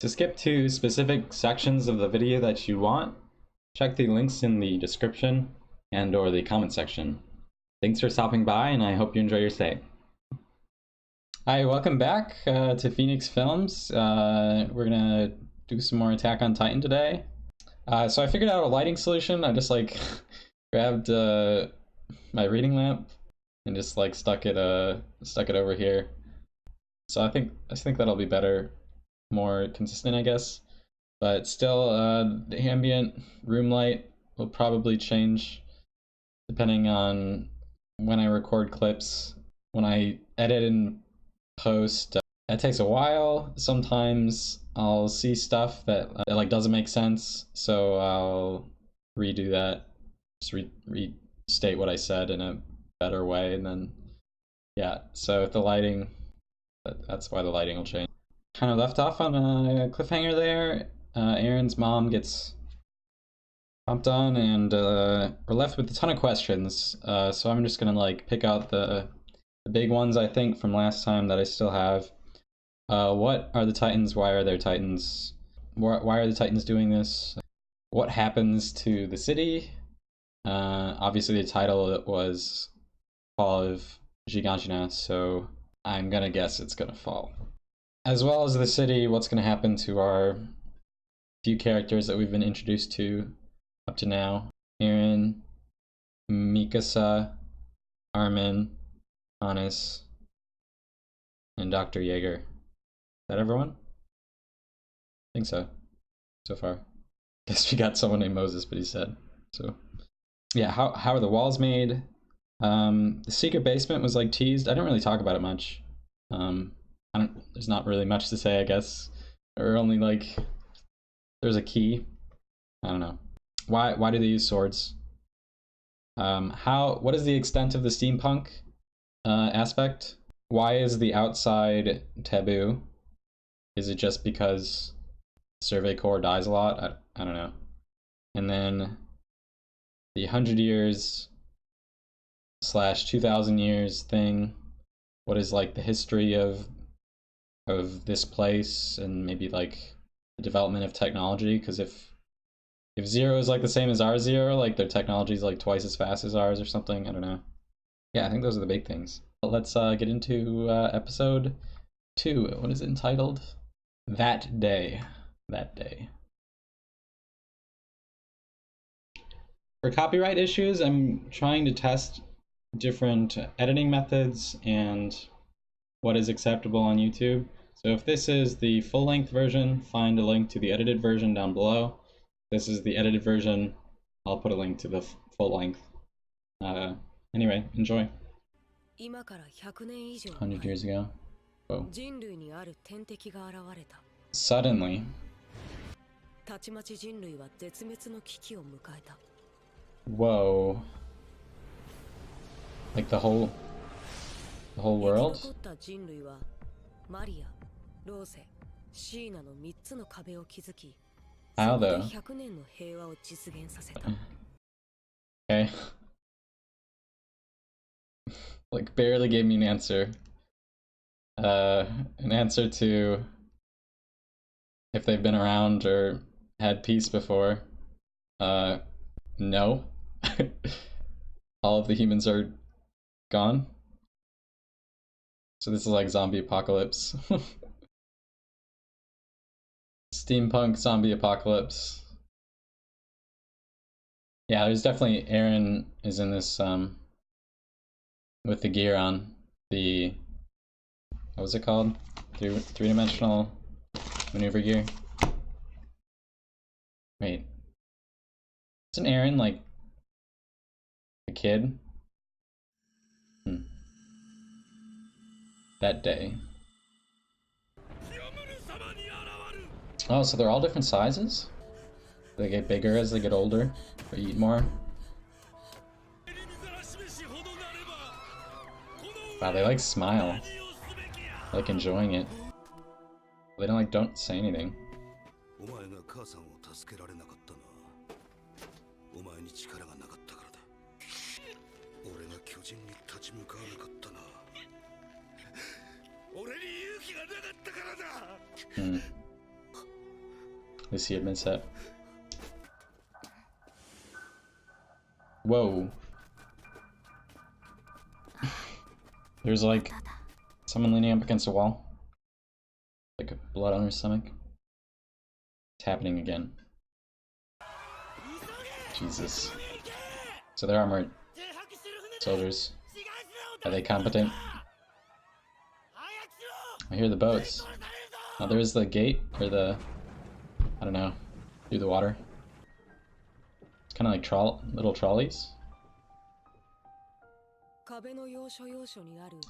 To skip to specific sections of the video that you want, check the links in the description and or the comment section. Thanks for stopping by, and I hope you enjoy your stay. Hi, welcome back to Phoenix Films. We're gonna do some more Attack on Titan today. So I figured out a lighting solution. I just like grabbed my reading lamp and just like stuck it over here. So I think that'll be better, more consistent, I guess. But still, the ambient room light will probably change depending on when I record clips. When I edit and post, that takes a while. Sometimes I'll see stuff that like doesn't make sense, so I'll redo that, just restate what I said in a better way, and then yeah. So with the lighting, that's why the lighting will change. Kind of left off on a cliffhanger there. Aaron's mom gets pumped on, and we're left with a ton of questions. So I'm just gonna like pick out the big ones I think from last time that I still have. What are the Titans? Why are there Titans? Why are the Titans doing this? What happens to the city? Obviously the title was Fall of Zhiganshina, so I'm gonna guess it's gonna fall. As well as the city, what's gonna happen to our few characters that we've been introduced to up to now. Eren, Mikasa, Armin, Hannes, and Dr. Jaeger. Is that everyone? I think so. So far. Guess we got someone named Moses, but he's dead. So yeah, how are the walls made? The secret basement was like teased. I didn't really talk about it much. There's not really much to say, I guess. Or only like there's a key. I don't know. Why do they use swords? What is the extent of the steampunk aspect? Why is the outside taboo? Is it just because Survey Corps dies a lot? I don't know. And then the 100 years / 2000 years thing. What is like the history of this place, and maybe like the development of technology? Because if Zero is like the same as our Zero, like their technology is like twice as fast as ours or something. I don't know. Yeah, I think those are the big things. But let's get into episode 2. What is it entitled? That Day. That Day. For copyright issues, I'm trying to test different editing methods and what is acceptable on YouTube. So if this is the full-length version, find a link to the edited version down below. This is the edited version. I'll put a link to the full length. Anyway, enjoy. 100 years ago. Whoa. Suddenly. Whoa. Like the whole world? How though? Okay. Like barely gave me an answer. An answer to if they've been around or had peace before. No. All of the humans are gone. So this is like zombie apocalypse. Steampunk zombie apocalypse. Yeah, there's definitely Eren is in this with the gear on. The what was it called? Three-dimensional maneuver gear. Wait. Isn't Eren like a kid? That day. Oh, so they're all different sizes? They get bigger as they get older, or eat more? Wow, they like smile. They're, like enjoying it. They don't say anything. least he admits that. Whoa. There's like someone leaning up against a wall. Like blood on her stomach. It's happening again. Jesus. So they're armored soldiers. Are they competent? I hear the boats. Oh, there's the gate, or the... I don't know. Through the water. It's kind of like little trolleys. I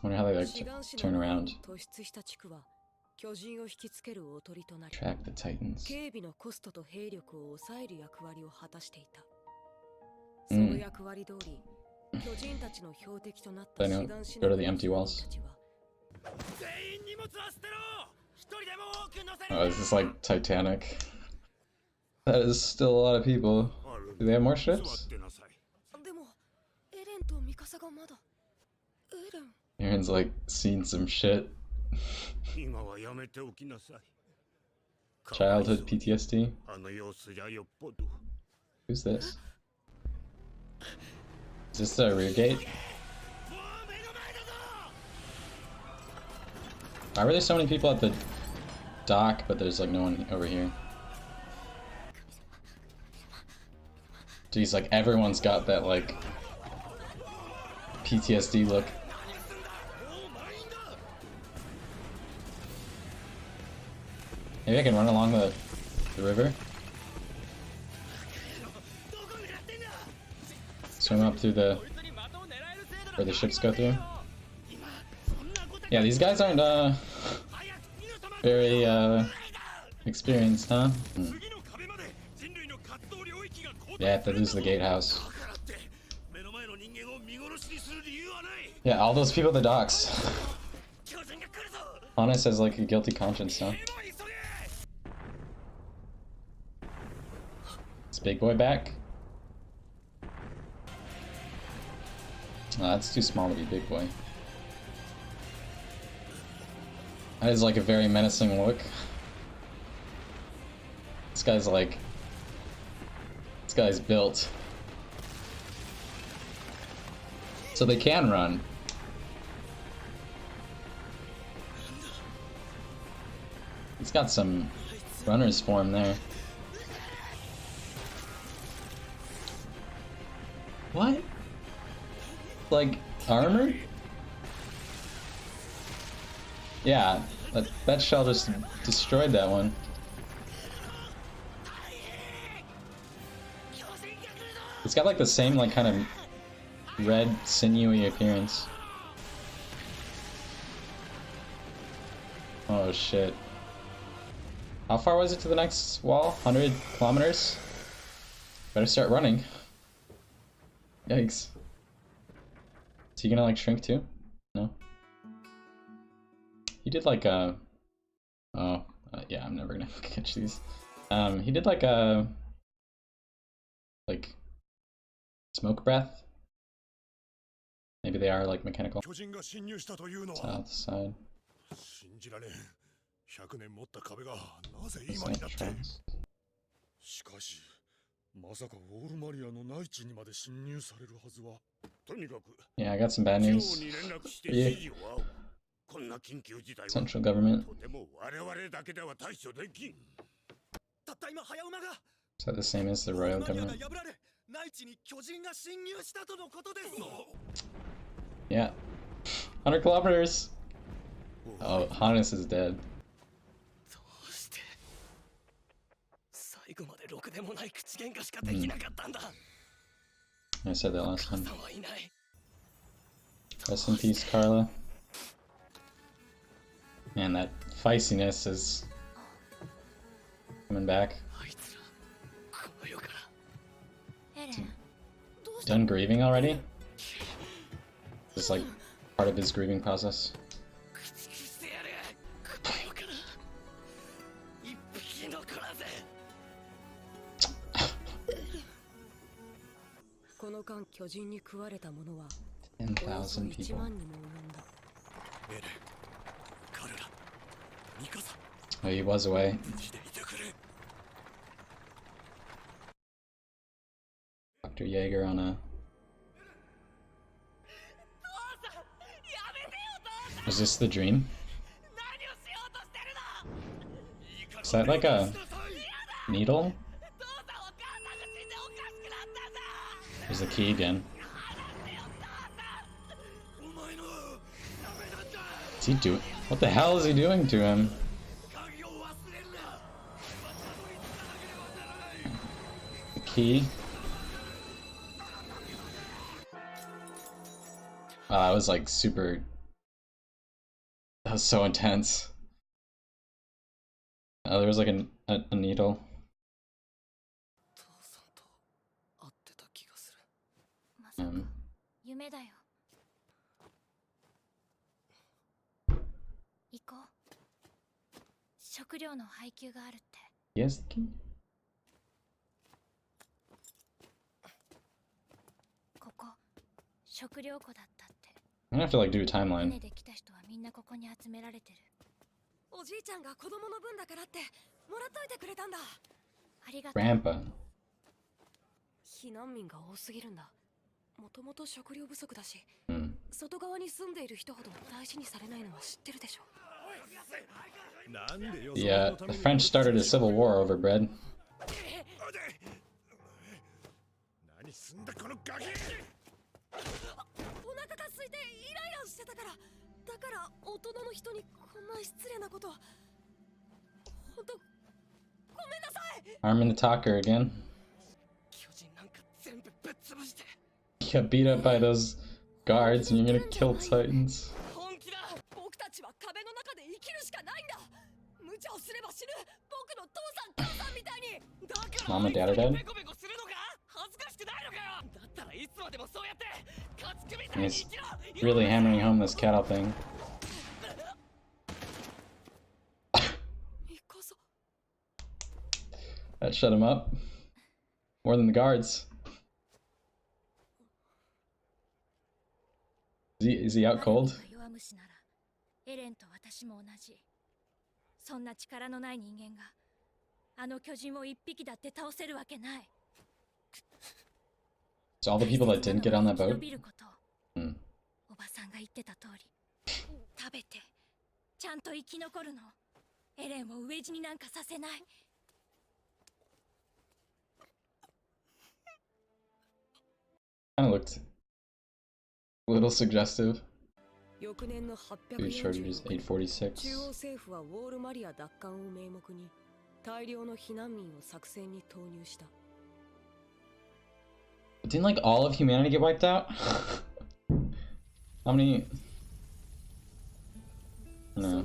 wonder how they like turn around. Track the Titans. I know. Go to the empty walls. Oh, is this like Titanic? That is still a lot of people. Do they have more ships? Aaron's like seen some shit. Childhood PTSD. Who's this? Is this the rear gate? Why were there so many people at the dock, but there's like no one over here? Jeez, like everyone's got that like PTSD look. Maybe I can run along the river. Swim up through where the ships go through. Yeah, these guys aren't very experienced, huh? Yeah, if they lose the gatehouse. Yeah, all those people at the docks. Honest has like a guilty conscience, huh? Is Big Boy back? Oh, that's too small to be Big Boy. That is like a very menacing look. This guy's built. So they can run. He's got some runner's form there. What? Like armor? Yeah, that shell just destroyed that one. It's got like the same like kind of red sinewy appearance. Oh shit. How far was it to the next wall? 100 kilometers? Better start running. Yikes. Is he gonna like shrink too? No? He did like a... Oh, yeah, I'm never gonna catch these. He did like a... Like... Smoke breath? Maybe they are like mechanical. South side. Yeah, I got some bad news for you. Central government. Is that the same as the royal government? Yeah. 100 kilometers! Oh, Hannes is dead. I said that last time. Rest in peace, Carla. Man, that feistiness is coming back. Done grieving already? Just like part of his grieving process. Ten 10,000 people. Oh, he was away. Dr. Jaeger on a... Is this the dream? Is that like a needle? There's the key again. What's he doing? What the hell is he doing to him? The key. That was like super... That was so intense. There was like a needle. Yes, the key? I'm gonna have to like do a timeline. Grandpa. もともと食料不足だし、外側に住んでいる人ほど大事にされないのは知ってるでしょ。Yeah, the French started a civil war over bread. お腹が空いてイライラしてたから、だから大人の人にこんな失礼なこと。本当ごめんなさい。 Armin the Talker again. You got beat up by those guards and you're gonna kill Titans. Mom and Dad are dead? He's really hammering home this cattle thing. That shut him up. More than the guards. Is he out cold? そんな力のない人間があの巨人を一匹だって倒せるわけない。 So all the people that didn't get on that boat? おばさんが言ってた通り、食べてちゃんと生き残るの。エレンを飢え死になんかさせない。 Kind of looked a little suggestive. 翌年の Food shortages 846. 中央政府はウォールマリア奪還を名目に大量の避難民を作戦に投入した。 Didn't like all of humanity get wiped out? How many? No.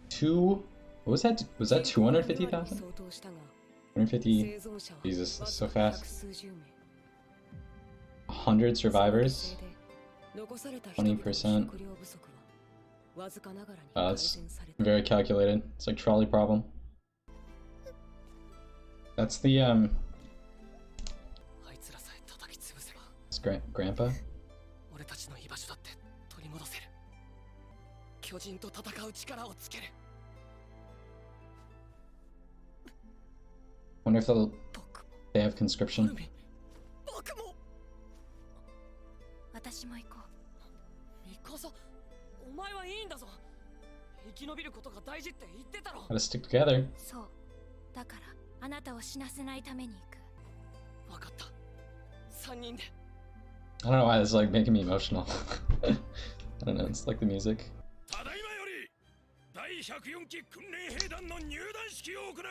2? What was that? Was that 250,000? 250? Jesus, that's so fast. 100 survivors? 20%. That's very calculated. It's like trolley problem. That's the it's grandpa? Wonder if they have conscription. 私も行こう。ミカサ、お前はいいんだぞ。生き延びることが大事って言ってたろ。 Gotta stick together. そう。だからあなたを死なせないために行く。わかった。3人で。I don't know why this is like making me emotional. I don't know, it's like the music. ただいまより第104期訓練兵団の入団式を行う。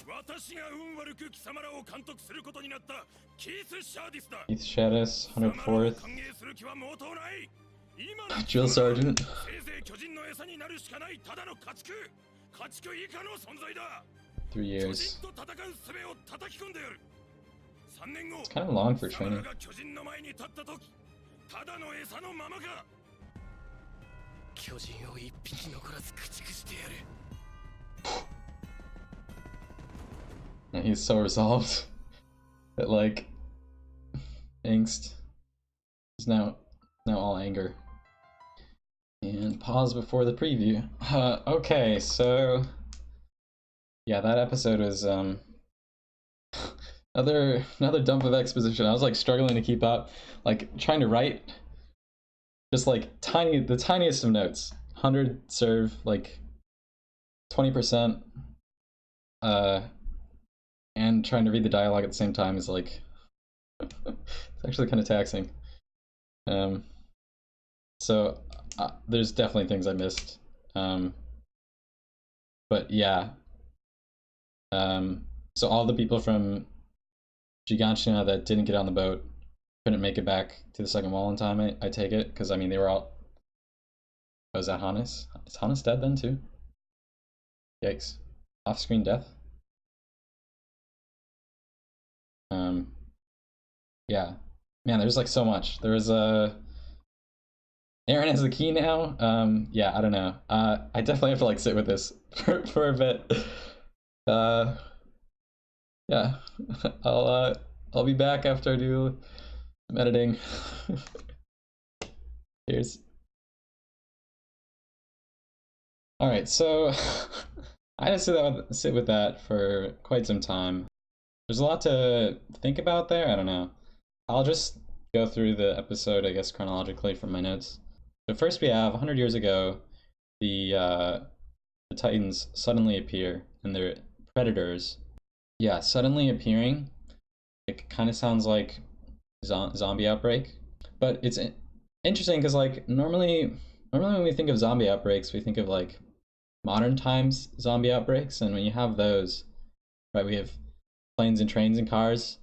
私が運悪く貴様らを監督することになったキース・シャーディスだ。 Keith Shadis, 104th. 歓迎する気は毛頭ない。今 Drill Sergeant. せいぜい巨人の餌になるしかないただの家畜以下の存在だ。 3 years. 巨人と戦う術を叩き込んでやる。3年後 It's kind of long for 貴様ら training. が巨人の前に立った時ただの餌のままか。巨人を一匹残らず駆逐してやる。 And he's so resolved that like angst is now all anger. And pause before the preview. Okay, so yeah, that episode was Another dump of exposition. I was like struggling to keep up, like trying to write just like the tiniest of notes. 100 serve, like 20%, and trying to read the dialogue at the same time is like it's actually kind of taxing. So there's definitely things I missed. But yeah. So all the people from Zhiganshina that didn't get on the boat couldn't make it back to the second wall in time, I take it, because I mean they were all. Oh, is that Hannes? Is Hannes dead then too? Yikes. Off-screen death? Yeah. Man, there's like so much. There was Aaron has the key now. Yeah, I don't know. I definitely have to like sit with this for a bit. Yeah. I'll be back after I do some editing. Cheers. Alright, so I had to sit with that for quite some time. There's a lot to think about there. I don't know. I'll just go through the episode, I guess, chronologically from my notes. So first we have 100 years ago, the Titans suddenly appear, and they're predators. Yeah, suddenly appearing. It kind of sounds like zombie outbreak, but it's interesting because like normally when we think of zombie outbreaks, we think of like modern times zombie outbreaks, and when you have those, right, we have planes and trains and cars.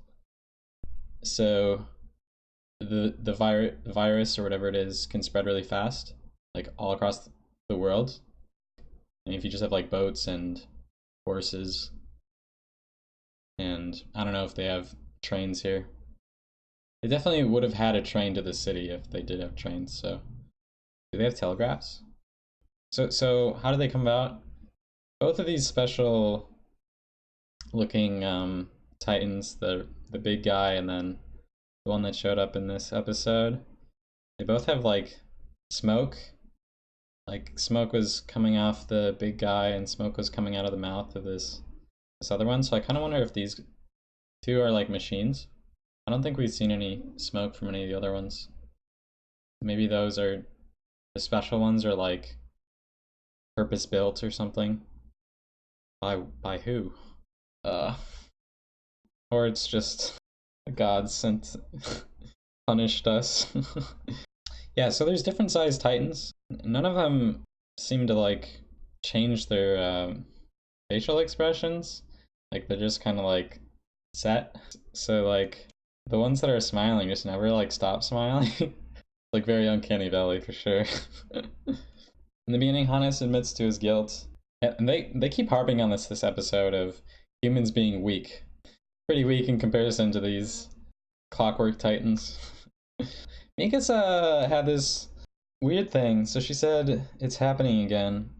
So the virus or whatever it is can spread really fast, like all across the world. And if you just have like boats and horses, and I don't know if they have trains here. They definitely would have had a train to the city if they did have trains. So do they have telegraphs? So how do they come about? Both of these special looking Titans, the big guy and then the one that showed up in this episode, they both have like smoke. Like smoke was coming off the big guy and smoke was coming out of the mouth of this other one. So I kind of wonder if these two are like machines. I don't think we've seen any smoke from any of the other ones. Maybe those are the special ones, or like purpose built or something. By who? Or it's just God sent punished us. Yeah, so there's different sized Titans. None of them seem to like change their facial expressions. Like they're just kind of like set. So like the ones that are smiling just never like stop smiling. Like very uncanny valley for sure. In the beginning, Hannes admits to his guilt, and they keep harping on this episode of humans being weak, pretty weak in comparison to these clockwork Titans. Mikasa had this weird thing. So she said it's happening again,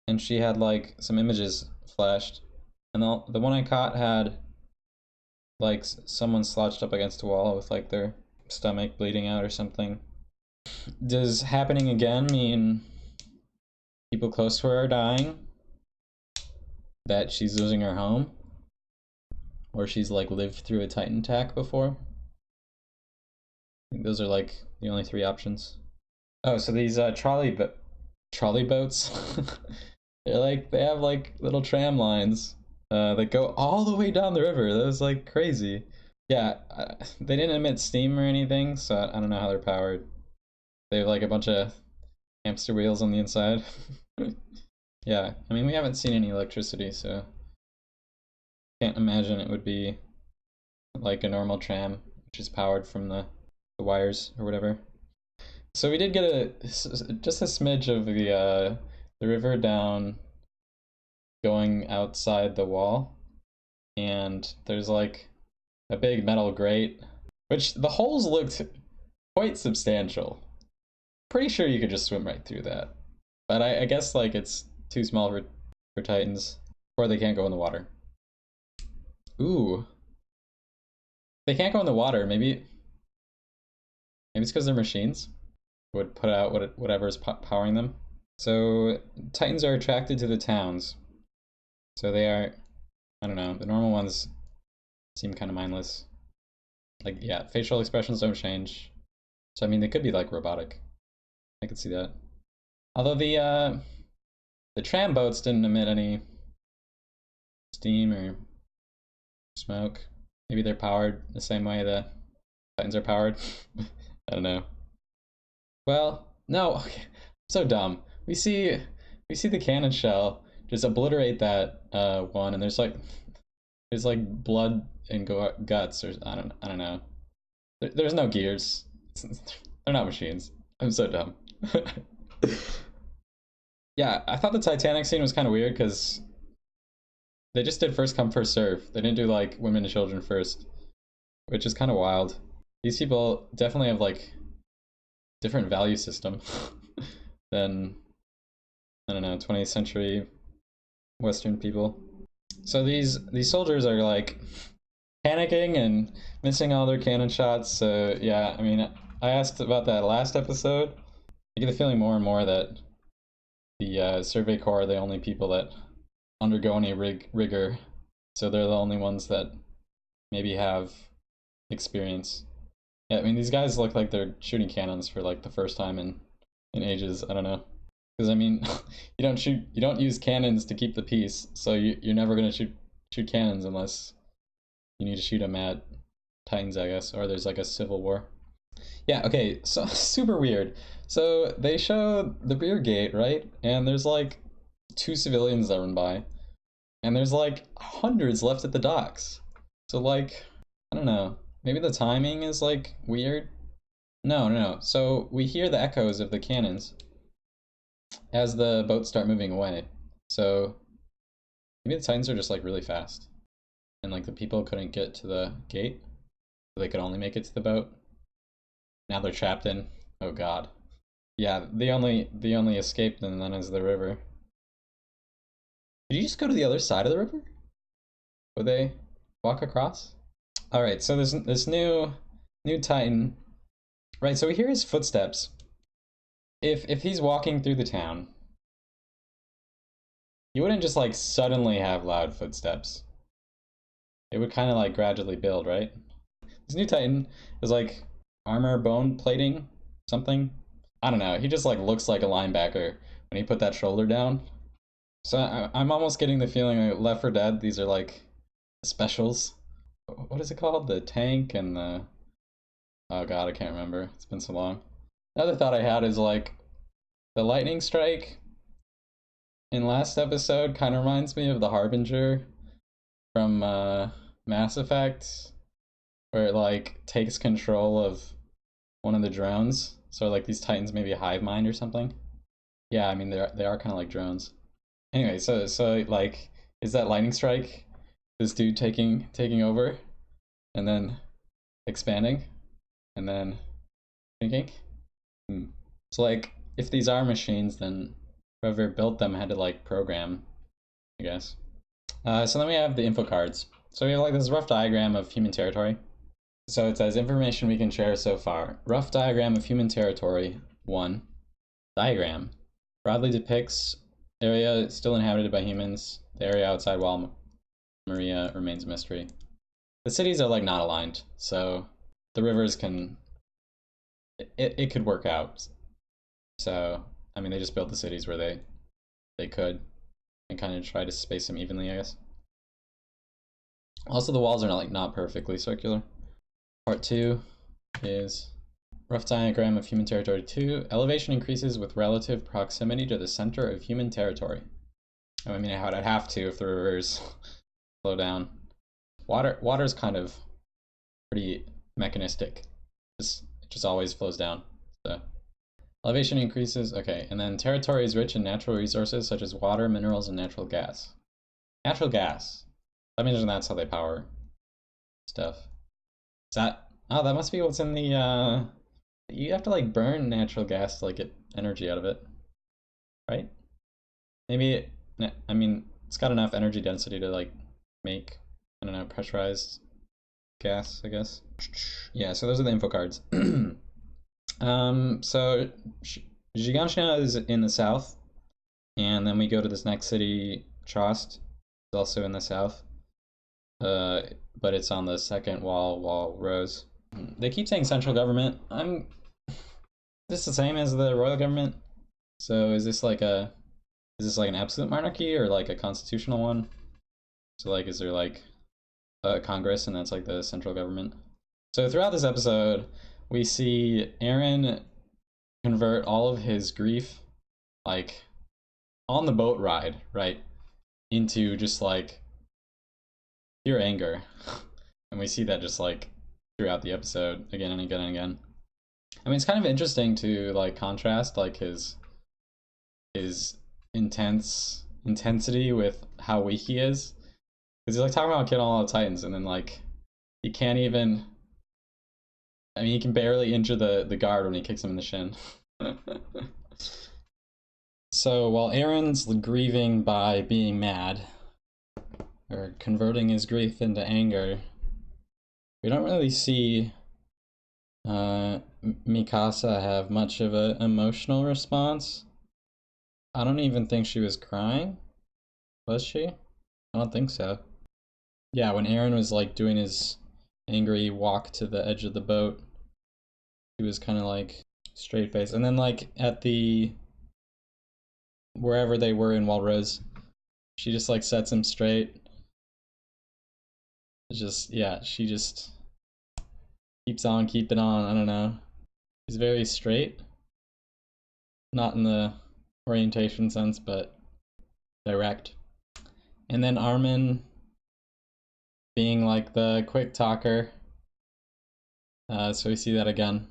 and she had like some images flashed, and the one I caught had like someone slouched up against a wall with like their stomach bleeding out or something. Does happening again mean people close to her are dying? That she's losing her home? Or she's like lived through a Titan attack before? I think those are like the only three options. Oh, so these trolley boats, they have like little tram lines that go all the way down the river. That was like crazy. Yeah, they didn't emit steam or anything, so I don't know how they're powered. They have like a bunch of hamster wheels on the inside. Yeah, I mean we haven't seen any electricity, so can't imagine it would be like a normal tram, which is powered from the wires or whatever. So we did get just a smidge of the river down going outside the wall, and there's like a big metal grate, which the holes looked quite substantial. Pretty sure you could just swim right through that, but I guess like it's too small for Titans, or they can't go in the water. Ooh, they can't go in the water. Maybe it's because they're machines. Would put out whatever's powering them. So Titans are attracted to the towns. So they are, I don't know, the normal ones seem kind of mindless. Like, yeah, facial expressions don't change. So I mean, they could be like robotic. I could see that. Although the tram boats didn't emit any steam or smoke. Maybe they're powered the same way the Titans are powered. I don't know. Well, no, okay. So dumb. We see the cannon shell just obliterate that one, and there's like blood and guts, or I don't know. There's no gears. They're not machines. I'm so dumb. Yeah, I thought the Titanic scene was kind of weird because they just did first come first serve. They didn't do like women and children first, which is kind of wild. These people definitely have like different value system than, I don't know, 20th century Western people. So these soldiers are like panicking and missing all their cannon shots. So yeah, I mean, I asked about that last episode. I get the feeling more and more that the Survey Corps are the only people that undergo any rigor. So they're the only ones that maybe have experience. Yeah, I mean, these guys look like they're shooting cannons for like the first time in ages. I don't know. Because I mean, you don't use cannons to keep the peace, so you're never gonna shoot cannons unless you need to shoot them at Titans, I guess, or there's like a civil war. Yeah, okay, so super weird. So they show the rear gate, right? And there's like 2 civilians that run by, and there's like hundreds left at the docks. So like, I don't know, maybe the timing is like weird. No. So we hear the echoes of the cannons as the boats start moving away. So maybe the Titans are just like really fast, and like the people couldn't get to the gate, so they could only make it to the boat. Now they're trapped in. Oh god. Yeah, the only escape then is the river. Did you just go to the other side of the river? Would they walk across? All right, so there's this new Titan. Right, so we hear his footsteps. If he's walking through the town, you wouldn't just like suddenly have loud footsteps. It would kind of like gradually build, right? This new Titan is like armor bone plating something. I don't know. He just like looks like a linebacker when he put that shoulder down. So I'm almost getting the feeling like Left 4 Dead, these are like specials. What is it called? The tank and the... Oh god, I can't remember. It's been so long. Another thought I had is like the lightning strike in last episode kind of reminds me of the Harbinger from Mass Effect, where it like takes control of one of the drones. So like these Titans maybe a hive mind or something. Yeah, I mean they are kind of like drones. Anyway, so like, is that lightning strike this dude taking over and then expanding and then thinking? So like, if these are machines, then whoever built them had to like program, I guess. So then we have the info cards. So we have like this rough diagram of human territory. So it says information we can share so far. Rough diagram of human territory 1. Diagram broadly depicts area still inhabited by humans. The area outside Wall Maria remains a mystery. The cities are like not aligned, so the rivers can it could work out. So I mean, they just built the cities where they could and kind of try to space them evenly, I guess. Also, the walls are not perfectly circular. Part 2 is rough diagram of human territory 2. Elevation increases with relative proximity to the center of human territory. I mean, I'd have to if the rivers slow down. Water's kind of pretty mechanistic. It just always flows down. So elevation increases, okay, and then territory is rich in natural resources such as water, minerals, and natural gas. Natural gas. I imagine that's how they power stuff. Is that... Oh, that must be what's in the, you have to, like, burn natural gas to, like, get energy out of it. Right? Maybe, I mean, it's got enough energy density to, like, make, I don't know, pressurized gas, I guess. Yeah, so those are the info cards. So Zhiganshina is in the south, and then we go to this next city, Chost, is also in the south. but it's on the second wall rows. They keep saying central government. Is this the same as the royal government? So is this like an absolute monarchy or like a constitutional one? So like, is there like a Congress and that's like the central government? So throughout this episode, we see Eren convert all of his grief, like on the boat ride, right, into just like pure anger. And we see that just like throughout the episode again and again and again. I mean, it's kind of interesting to like contrast like his intensity with how weak he is, because he's like talking about killing all the Titans and then like he can't even, I mean, he can barely injure the guard when he kicks him in the shin. So while Eren's grieving by being mad, or converting his grief into anger, we don't really see Mikasa have much of an emotional response. I don't even think she was crying. Was she? I don't think so. Yeah, when Eren was like doing his angry walk to the edge of the boat, he was kind of like straight face. And then like at the wherever they were in Walrose, she just like sets him straight. It's just, yeah, she just keeps on keeping on. I don't know. He's very straight. Not in the orientation sense, but direct. And then Armin being like the quick talker. So we see that again.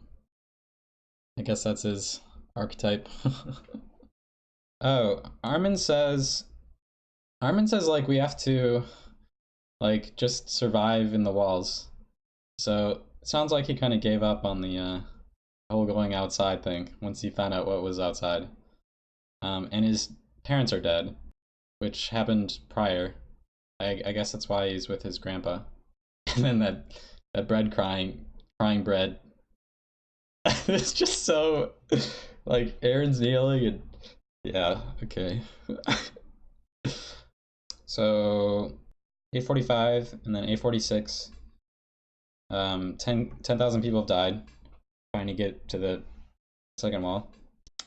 I guess that's his archetype. Oh, Armin says like we have to like just survive in the walls. So it sounds like he kind of gave up on the whole going outside thing once he found out what was outside. And his parents are dead, which happened prior. I guess that's why he's with his grandpa. And then that bread crying bread. It's just so like Eren's kneeling and yeah, okay. So 8:45 and then 8:46. 10,000 people have died trying to get to the second wall.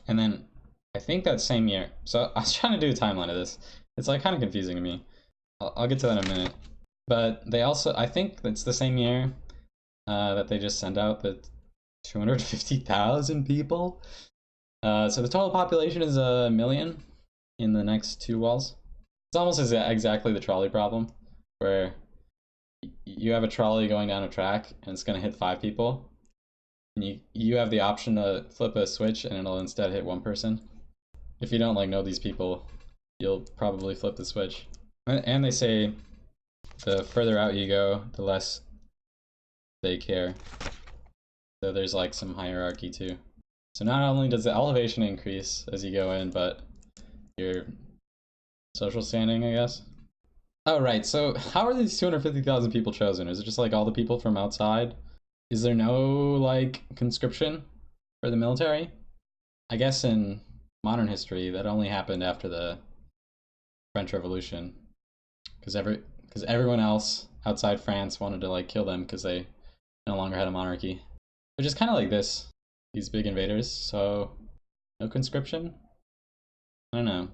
And then I think that same year, so I was trying to do a timeline of this. It's like kind of confusing to me. I'll get to that in a minute. But they also, I think it's the same year that they just sent out the 250,000 people. So the total population is 1 million in the next 2 walls. It's almost exactly the trolley problem, where you have a trolley going down a track and it's going to hit 5 people. And you have the option to flip a switch and it'll instead hit 1 person. If you don't like know these people, you'll probably flip the switch. And they say the further out you go, the less they care. So there's like some hierarchy too. So not only does the elevation increase as you go in, but your social standing, I guess. Oh, right. So how are these 250,000 people chosen? Is it just like all the people from outside? Is there no like conscription for the military? I guess in modern history that only happened after the French Revolution, because everyone else outside France wanted to like kill them because they no longer had a monarchy, which is kind of like these big invaders. So no conscription. I don't know.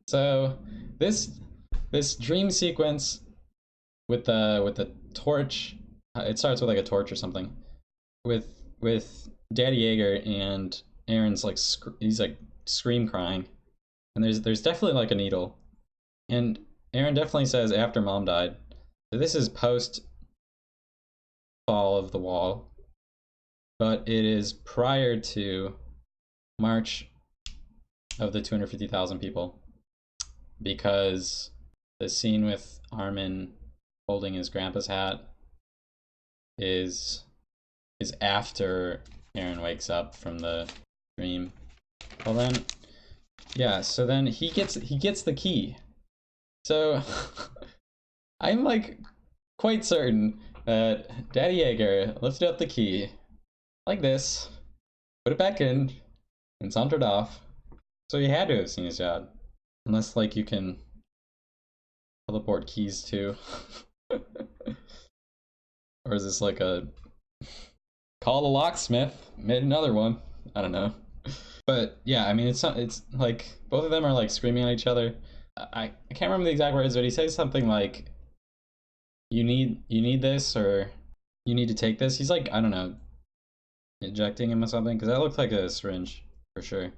So this dream sequence with the torch, it starts with like a torch or something, with Daddy Yeager and Aaron's like he's like scream crying, and there's definitely like a needle, and Aaron definitely says after mom died. So this is post fall of the wall, but it is prior to March of the 250,000 people, because the scene with Armin holding his grandpa's hat is after Eren wakes up from the dream. Well then, yeah, so then he gets the key. So I'm like quite certain that Daddy Yeager lifted up the key like this, put it back in, and sauntered off. So he had to have seen his dad. Unless like you can teleport keys too. Or is this like a call the locksmith, made another one? I don't know. But yeah, I mean, it's not, it's like both of them are like screaming at each other. I can't remember the exact words, but he says something like, you need this, or you need to take this. He's like, I don't know, ejecting him or something, because that looked like a syringe for sure.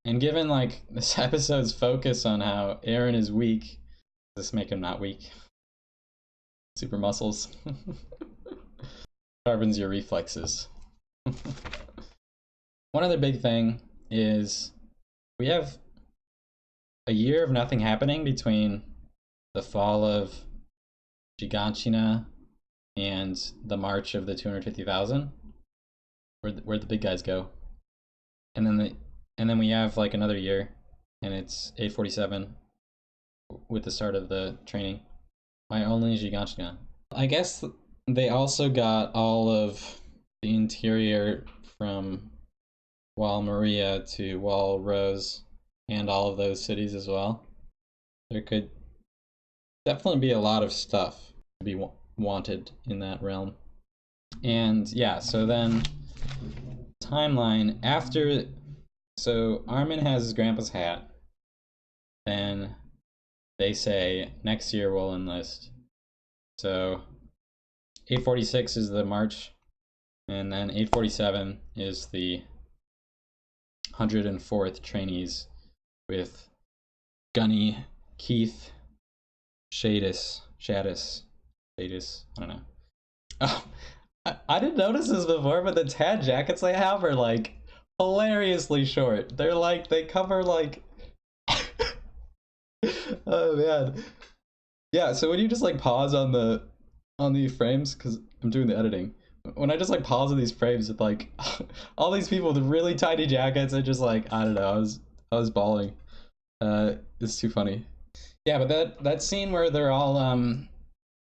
And given like this episode's focus on how Eren is weak, does this make him not weak? Super muscles. Sharpens your reflexes. One other big thing is we have a year of nothing happening between the fall of Zhiganshina and the march of the 250,000. Where'd the big guys go? And then we have like another year, and it's 847 with the start of the training. My only Zhiganshina. I guess they also got all of the interior from Wall Maria to Wall Rose and all of those cities as well. There could definitely be a lot of stuff to be wanted in that realm. And yeah, so then timeline after, so Armin has his grandpa's hat, then they say next year we'll enlist. So 846 is the march, and then 847 is the 104th trainees with Gunny, Keith, Shadis, I don't know. Oh, I didn't notice this before, but the tad jackets they have are like hilariously short. They're like, they cover like oh man. Yeah, so when you just like pause on the frames, because I'm doing the editing, when I just like pause on these frames with like all these people with really tiny jackets, and just like, I don't know, I was bawling. It's too funny. Yeah, but that scene where they're all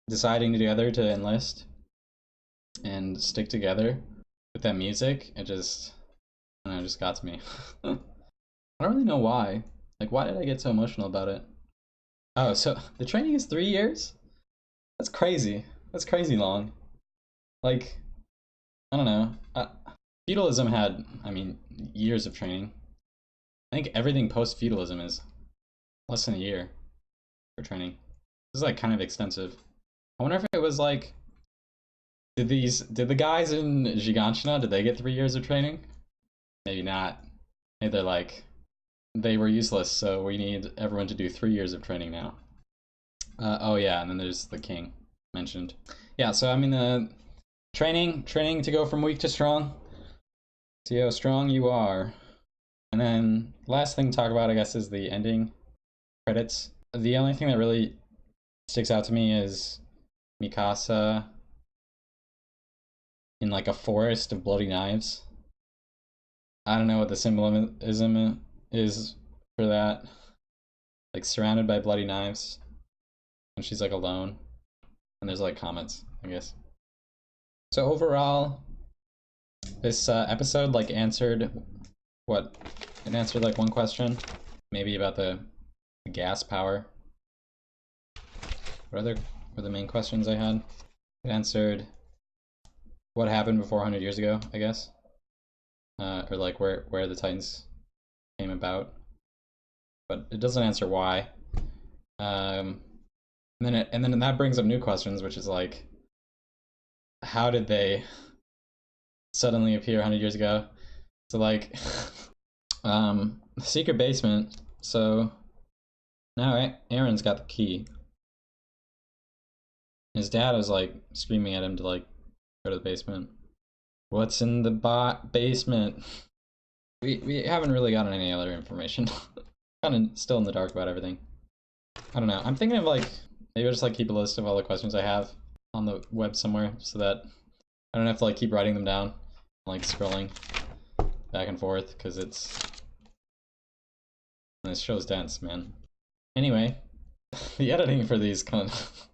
deciding together to enlist and stick together with that music, it just, I don't know, it just got to me. I don't really know why. Like, why did I get so emotional about it? Oh, so the training is 3 years? That's crazy. That's crazy long. Like, I don't know. Feudalism had, I mean, years of training. I think everything post-feudalism is less than a year for training. This is like kind of extensive. I wonder if it was like, did the guys in Zhiganshina, did they get 3 years of training? Maybe not. Maybe they're like, they were useless, so we need everyone to do 3 years of training now. Oh yeah, and then there's the king mentioned. Yeah, so I mean, training to go from weak to strong. See how strong you are. And then last thing to talk about, I guess, is the ending credits. The only thing that really sticks out to me is Mikasa in like a forest of bloody knives. I don't know what the symbolism is for that. Like surrounded by bloody knives. And she's like alone. And there's like comments, I guess. So overall, this episode like answered what? It answered like one question, maybe about the gas power. What other were the main questions I had? It answered what happened before 100 years ago, I guess. Or like where the Titans came about. But it doesn't answer why. And then that brings up new questions, which is like, how did they suddenly appear 100 years ago? So like, secret basement. So now Eren's got the key. His dad was like screaming at him to like go to the basement. What's in the basement? We haven't really gotten any other information. Kind of still in the dark about everything. I don't know. I'm thinking of like, maybe I'll just like keep a list of all the questions I have on the web somewhere, so that I don't have to like keep writing them down, like scrolling back and forth, because this show's dense, man. Anyway, the editing for these kind of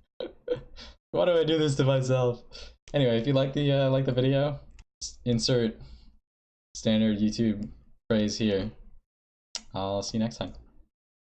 why do I do this to myself? Anyway, if you like the video, insert standard YouTube phrase here. I'll see you next time.